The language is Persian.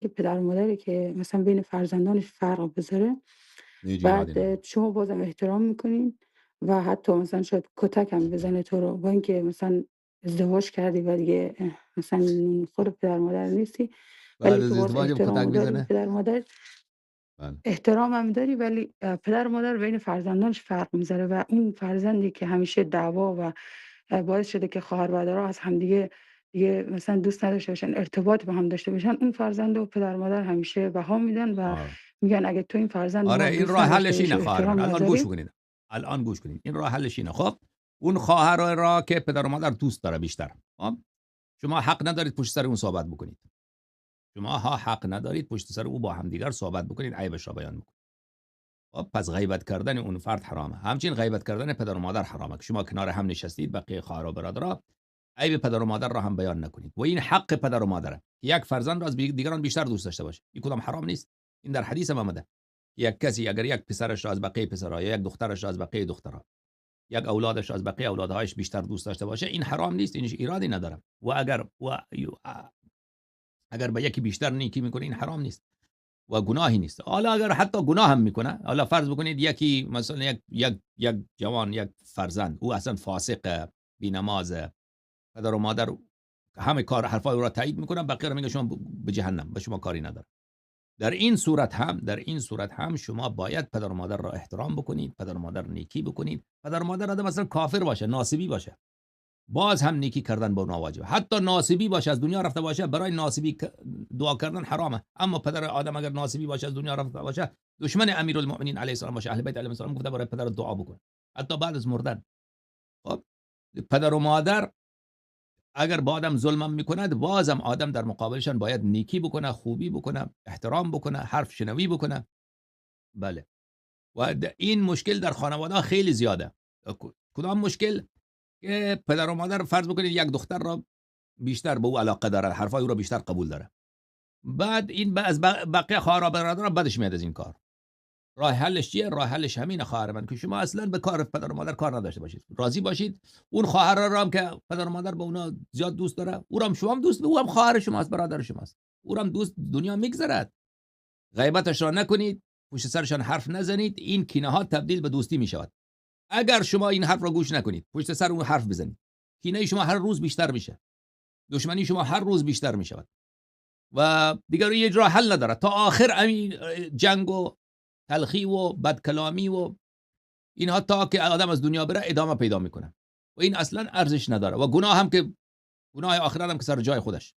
یه پدر و مادری که مثلا بین فرزندانش فرق بذاره، هیچ ایرادی نداره. بعد شما بازم احترام میکنین و حتی مثلا شاید کتک هم بزنه تو رو، با اینکه مثلا ازدواج کردی و دیگه مثلا خود پدر و مادر نیستی، بعد ولی تو از باز ازدواجم احترام کتک داری به میزنه؟ پدر و مادر. بله. احترام هم داری، ولی پدر و مادر بین فرزندانش فرق میذاره و اون فرزندی که همیشه دعوا و باعث شده که خواهر برادرها از همدیگه دیگه مثلا دوست نداشته باشن، ارتباط با هم داشته باشن، اون فرزند و پدر و مادر همیشه بها میدن و آه. میگن اگه تو این فرزند آره ما رو این دوست راه نداشته حلش باشی اینه و خواهر من، احترام الان گوش نذاری. بکنید. الان گوش کنید، این راه حلش اینه. خب اون خواهر را که پدر و مادر دوست داره بیشتر، خب شما حق ندارید پشت سر اون صحبت بکنید. شما ها حق ندارید پشت سر او با همدیگر صحبت بکنید، عیبش را بیان بکنید. خب پس غیبت کردن اون فرد حرامه. همچنین غیبت کردن پدر و مادر حرامه که شما کنار هم نشستید بقیه خواهر و برادرها عیب پدر و مادر را هم بیان نکنید و این حق پدر و مادره. یک فرزند را از دیگران بیشتر دوست داشته باشه، این کدام حرام نیست. این در حدیث هم آمده. یک کسی اگر یک پسرش را از بقیه پسرها یا یک دخترش را از بقیه دخترها، یک اولادش را از بقیه اولادهایش بیشتر دوست داشته باشه، این حرام نیست، اینش ایرادی نداره. و اگر به یکی بیشتر نیکی میکنه این حرام نیست و گناهی نیست. حالا اگر حتی گناه هم میکنه، حالا فرض بکنید یکی مثلا یک جوان، یک فرزند او اصلا فاسق، بی‌نماز، پدر و مادر همه کار حرفای او را تایید میکنن، بقیه را میگه شما به جهنم، به شما کاری نداره. در این صورت هم شما باید پدر و مادر را احترام بکنید، پدر و مادر نیکی بکنید. پدر و مادر آدم مثلا کافر باشه، ناسبی باشه، باز هم نیکی کردن با اونها واجبه. حتی ناسبی باشه، از دنیا رفته باشه، برای ناسبی دعا کردن حرامه. اما پدر آدم اگر ناسبی باشه، از دنیا رفته باشه، دشمن امیرالمؤمنین علیه السلام باشه، اهل بیت علیهم السلام، گفته برای پدر دعا بکن حتی بعد از مردن. خب پدر و مادر اگر با آدم ظلم میکند، بازم آدم در مقابلشان باید نیکی بکنه، خوبی بکنه، احترام بکنه، حرف شنوی بکنه. بله. و این مشکل در خانواده خیلی زیاده. کدام مشکل؟ که پدر و مادر فرض بکنید یک دختر را بیشتر به او علاقه داره، حرفای او را بیشتر قبول داره، بعد این از بقیه خواهر و برادر بدش میاد از این کار. راه حلش چیه؟ راه حلش همینه خواهر من، که شما اصلا به کار پدر و مادر کار نداشته باشید، راضی باشید. اون خواهر را هم که پدر و مادر به اونا زیاد دوست داره، او را هم شما هم دوست، او هم خواهر شماست، برادر شماست، او را هم دوست دنیا میگذرد. غیبتش را نکنید، پشت سرشان حرف نزنید، این کینه ها تبدیل به دوستی میشود. اگر شما این حرف را گوش نکنید، پشت سر اون حرف بزنید، کینه شما هر روز بیشتر میشه، دشمنی شما هر روز بیشتر میشود و دیگر یه راه حل نداره تا آخر همین جنگ و تلخی و بدکلامی و اینها تا که آدم از دنیا بره ادامه پیدا میکنه و این اصلا ارزش نداره و گناه هم که گناه آخرت هم که سر جای خودش.